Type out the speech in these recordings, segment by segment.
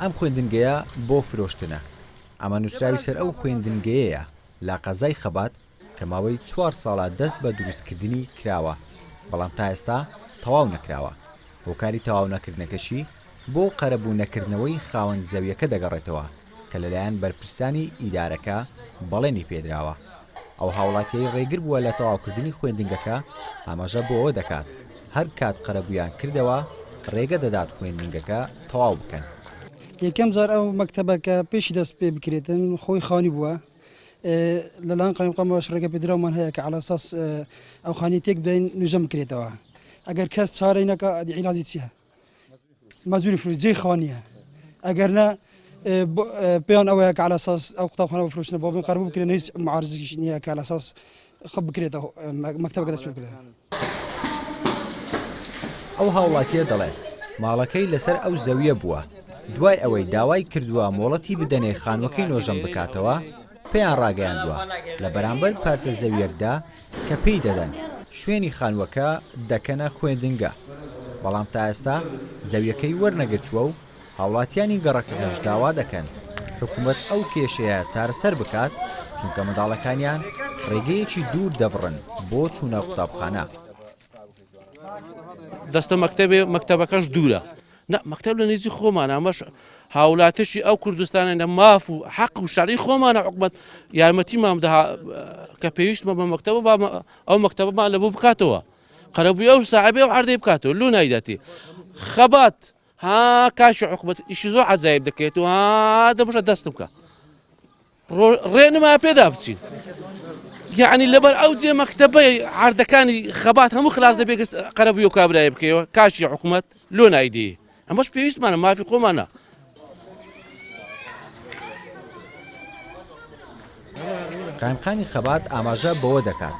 ئەم خوێندنگەیە بۆ فرۆشتنە. ئەمە نووسراوی سەر ئەو خوێندنگەیەیە لا قەزای خەبات کە ماوەی 4 ساڵە دەست بە دروستکردنی کراوە، بەڵام تا ئێستا تەواو نەکراوە. هۆکاری تەواو نەکردنەکەشی بۆ قەرەبوو نەکردنەوەی خاوەن زەویەکە دەگەڕێتەوە کە لەلایەن بەرپرسانی ئیدارەکە بەڵێنی پێدراوە. ئەو هاوڵاتیەی ڕێگر بووە لە تەواوکردنی خوێندنگەکە ئاماژە بۆ ئەوە دەکات هەر کات قەرەبوویان کردەوە ڕێگە دەدات خوێندنگەکە تەواو بکەن. یەکەم جار ئەو مەکتەبەکە پێشی دەست پێ بکرێتن خۆی خانی بووە لەلاەن قایمقامەوەش ڕێگە پێدراومان هەیە کە على ئەساس ئەو خانی تێک بدەین نوێژە بکرێتەوە. ئەگەر کەس چارەی نەکە عیلاجی چییە؟ مەزوری فروجێ خانیە. ئەگەر نە پێیان ئەوەیە کە على ئەساس ئەو قوتابخانە بفرۆشنە بۆ بن قەرەبوو بکرێن هیچ معارضێکیش نییە کە على ئەساس خەب بکرێتەوە مەکتەبەکە دەست پێ بکرێت. ئەو هاوڵاتیە دەڵێت ماڵەکەی لەسەر ئەو زەویە بووە، دوای ئەوەی داوای کردووە مۆڵەتی بدەنێ خانوەکەی نۆژەم بکاتەوە پێیان ڕاگەیاندووە لە بەرامبەر پارچە زەویەکدا کە پێی دەدەن شوێنی خانوەکە دەکەنە خوێندنگە، بەڵام تا ئێستا زەویەکەی وەرنەگرتووە و هاوڵاتیانی گەڕەکەش داوا دەکەن حکوومەت ئەو کێشەیە چارەسەر بکات چونکە منداڵەکانیان ڕێگەیەکی دوور دەبڕن بۆ چوونە قوتابخانە. دەستە مەکتەبەکەش دوورە. مەکتەب لە نێزی خۆمان ئەمەش هاوڵاتیشی ئەو کوردستانە لە ماف و حەق و شەڕی خۆمانە حکومەت یارمەتیمان بدە کە پێویستمە بە مەکتەبە ئەو مەکتەبەمان لەبوو بکاتەوە قەرەبووی ئەو ساحبێ و عەردەی بکاتەوە لۆ نایدەتی خەبات ها کاشی حکومەت ئیشی زۆر عەجایب دەکەێت و ها دەبشە دەستم بکە ڕێنما پێدا بچین. یعنی لەبەر ئەو جێ مەکتەبەی عەردەکانی خەبات هەموو خلاص دەبێت قەرەبووی و کابرای بکەیەوە کاشی حکومەت لۆ نایدی. ئەمەش پێویستمانە مافی خۆمانە. قایمخانی خەبات ئاماژە بەوە دەکات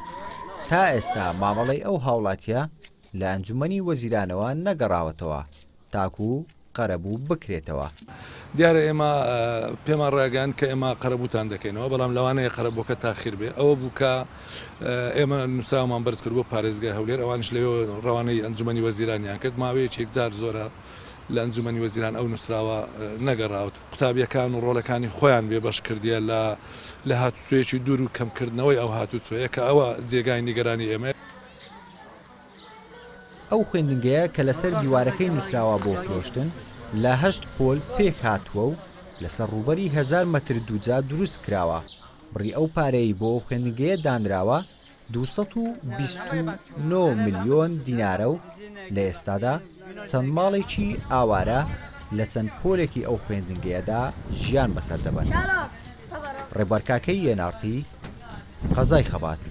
تا ئێستا مامەڵەی ئەو هاوڵاتیە لە ئەنجومەنی وەزیرانەوە نەگەڕاوەتەوە تاکو قەرەبوو بکرێتەوە. دیارە ئێمە پێمان ڕاگەیاند کە ئێمە قەرەبووتان دەکەینەوە، بەڵام لەوانەیە قەرەبووکە تاخیر بێ ئەوە بوو کە ئێمە نووسراومان بەرز کرد بۆ پارێزگای هەولێر، ئەوانش لەوێ ڕەوانەی ئەنجومەنی وەزیرانیان کرد ماوەیەکی جار زۆرە لە ئەنجومەنی وەزیران ئەو نووسراوە نەگەڕاوت قوتابیەکان و ڕۆڵەکانی خۆیان بێبەش کردیە لە هاتوچۆیەکی دوور و کەمکردنەوەی ئەو هاتوچۆیە کە ئەوە جێگای نیگەرانی ئێمە. ئەو خوێندنگەیە کە لەسەر دیوارەکەی نووسراوە بۆ فرۆشتن لە 8 پۆل پێک هاتووە و لەسەر ڕووبەری 1000 مەتر دووجا دروست کراوە. بڕی ئەو پارەی بۆ خوێندنگەیە دانراوە 229 ملیۆن دینارە و لە ئێستادا چەند ماڵێکی ئاوارە لە چەند پۆلێکی ئەو خوێندنگەیەدا ژیان بەسەر دەبن. ڕێبەرکاکەی یێنارتی قەزای خەبات.